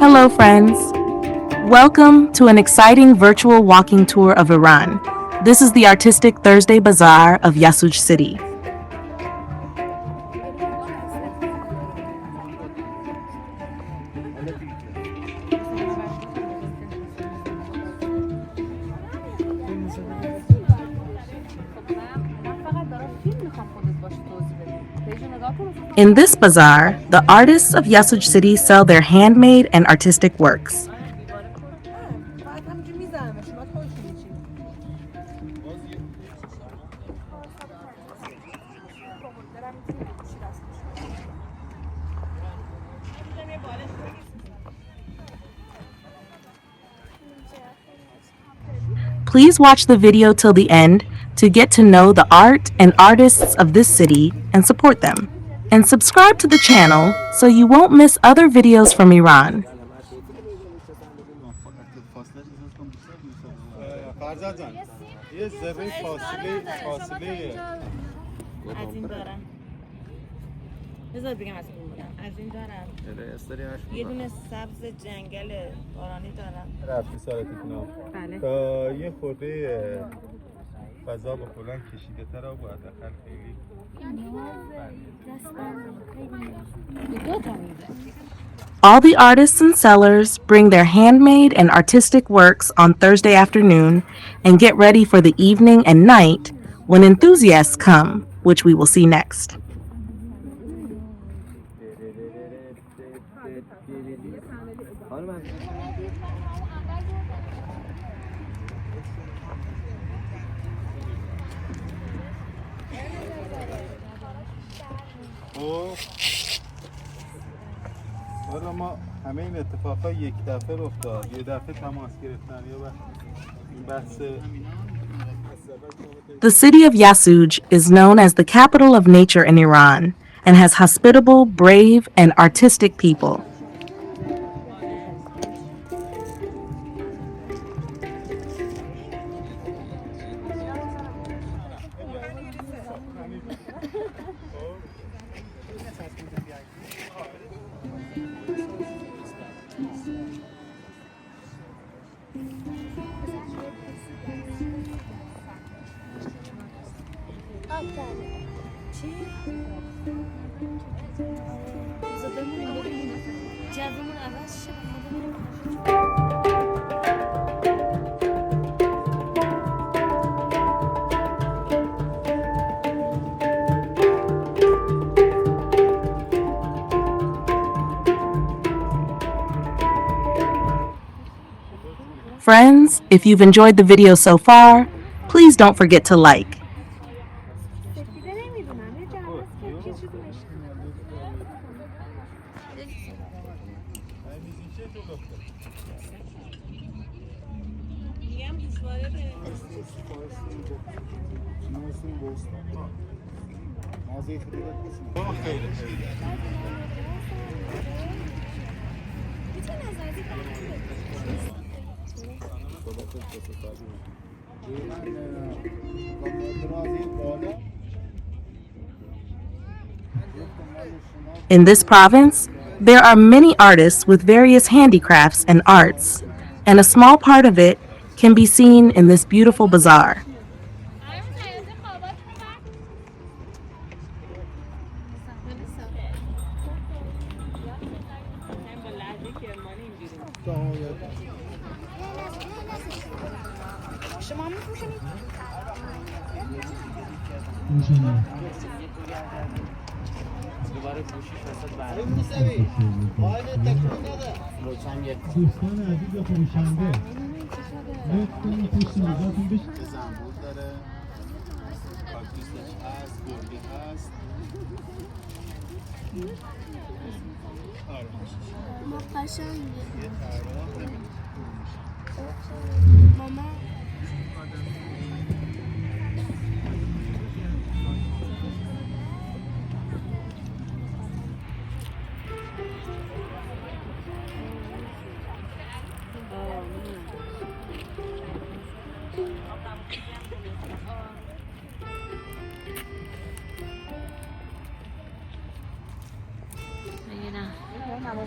Hello friends! Welcome to an exciting virtual walking tour of Iran. This is the artistic Thursday Bazaar of Yasuj City. In this bazaar, the artists of Yasuj City sell their handmade and artistic works. Please watch the video till the end to get to know the art and artists of this city and support them. And subscribe to the channel so you won't miss other videos from Iran. بذار بگم از این بودم از این دارم یه دونه سبز جنگل بارانی دارم رفتی سارتتون بله تا یه خورده فضا با کلان کشیده تر و باید داخل خیلی All the artists and sellers bring their handmade and artistic works on Thursday afternoon and get ready for the evening and night when enthusiasts come, which we will see next. حالا ما همه این اتفاقا یک دفعه رخ داد یه دفعه تماس گرفتن یا این بحث The city of Yasuj is known as the capital of nature in Iran and has hospitable, brave, and artistic people. Friends, if you've enjoyed the video so far, please don't forget to like. In this province, there are many artists with various handicrafts and arts, and a small part of it can be seen in this beautiful bazaar. شما می‌پوشونید؟ دوباره پوشش وسط برای دوستان عزیز فروشنده لطفاً پشت میزاتون بشه زنبور داره کاکتوسش هست گرگه هست ما قشنگه یه طراح ماما و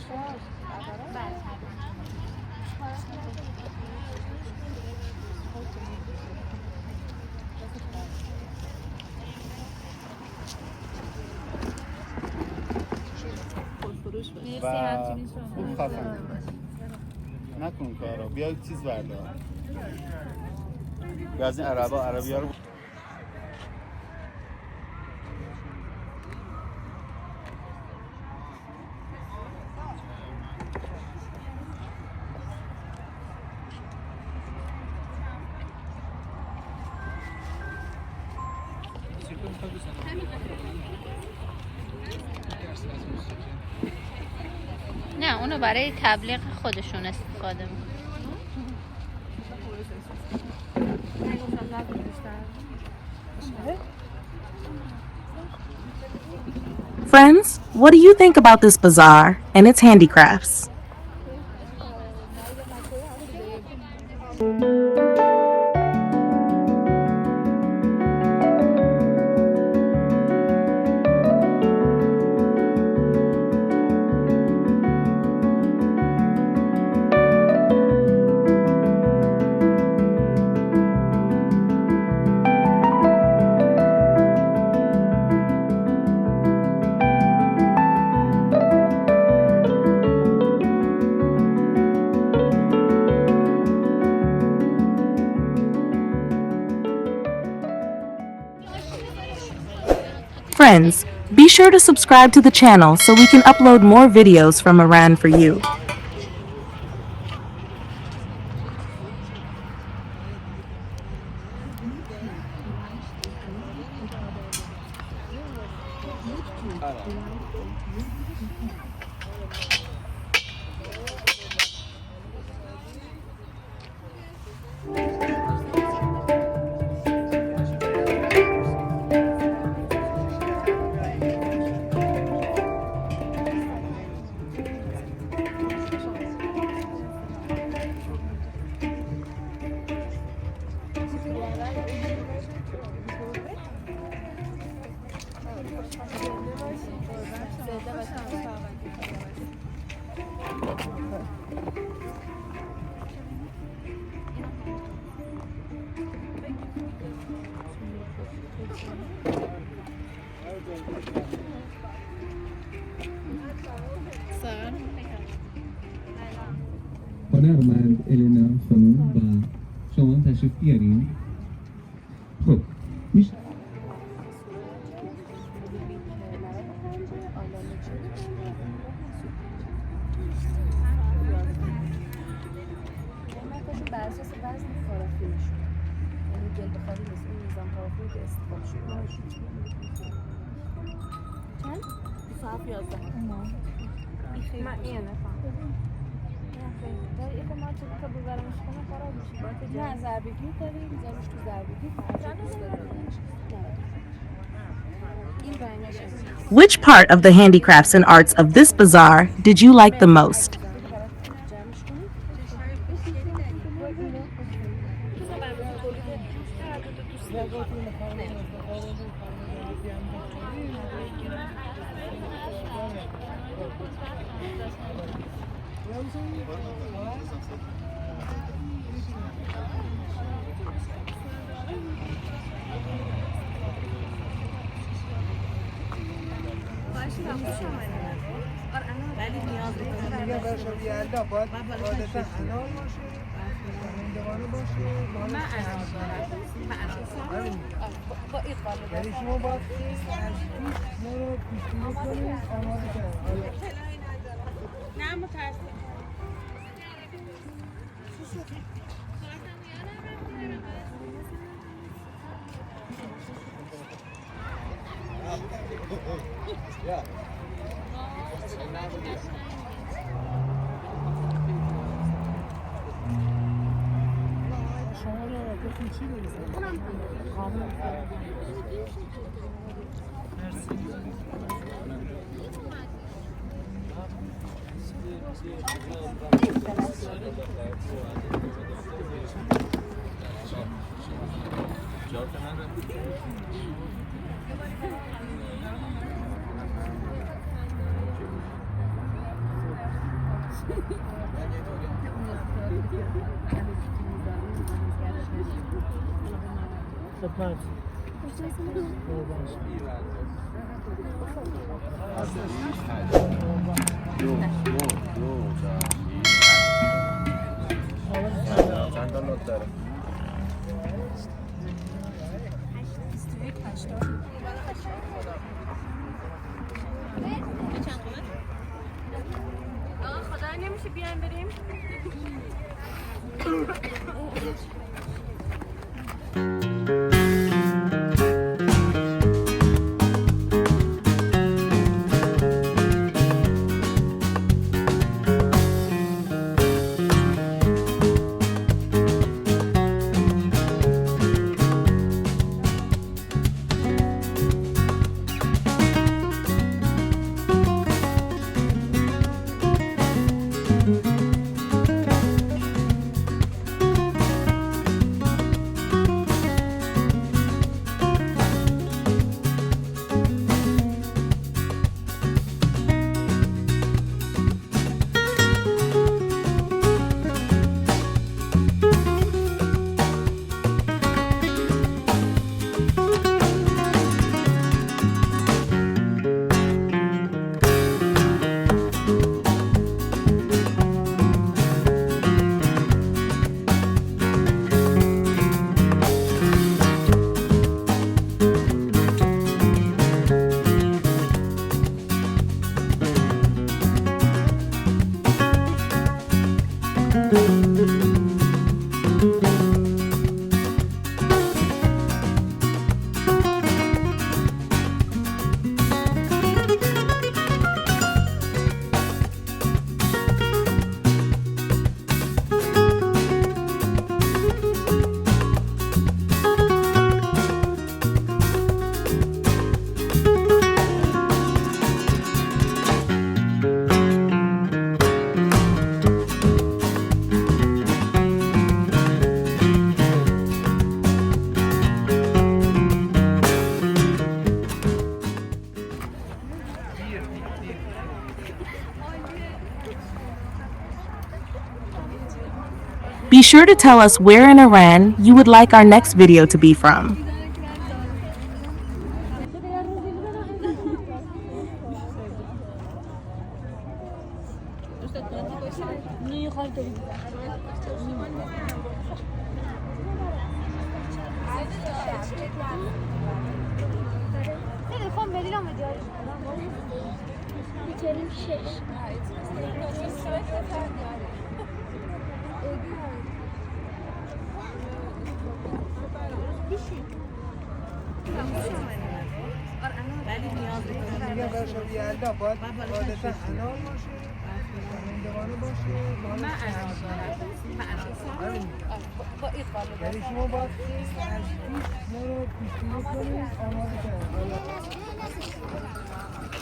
خوب خفن نکن کارو بیا چیز بردار بیا از این عربی ها رو نه اونو برای تبلیغ خودشون استفاده میکنن. Friends, what do you think about this bazaar and its handicrafts? Friends, be sure to subscribe to the channel so we can upload more videos from Iran for you. هنرمند الینا خانم و شما تشریف بیارین. خب میشه Which part of the handicrafts and arts of this bazaar did you like the most? ولی نیاز نه متاسفم. چند تا نوت داره؟ خدا نمیشه بیایم بریم. Be sure to tell us where in Iran you would like our next video to be from.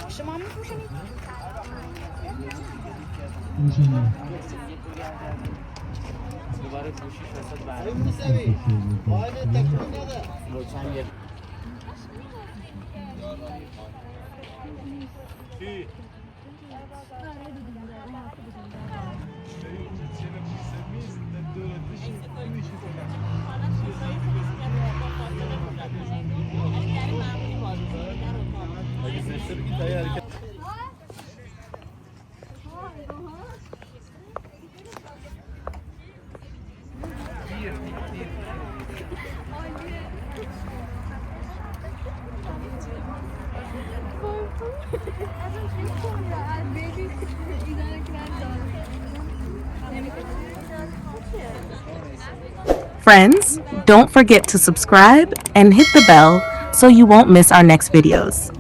شما می‌فروشید؟ دوباره گوشیش وسط برای لطفاً یه Friends, don't forget to subscribe and hit the bell so you won't miss our next videos.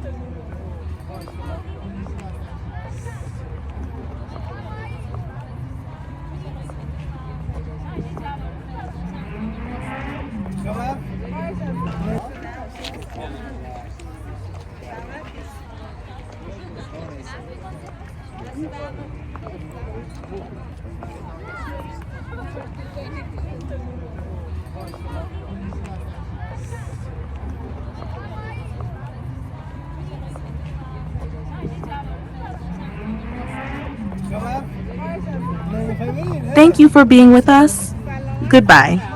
Thank you for being with us. Goodbye.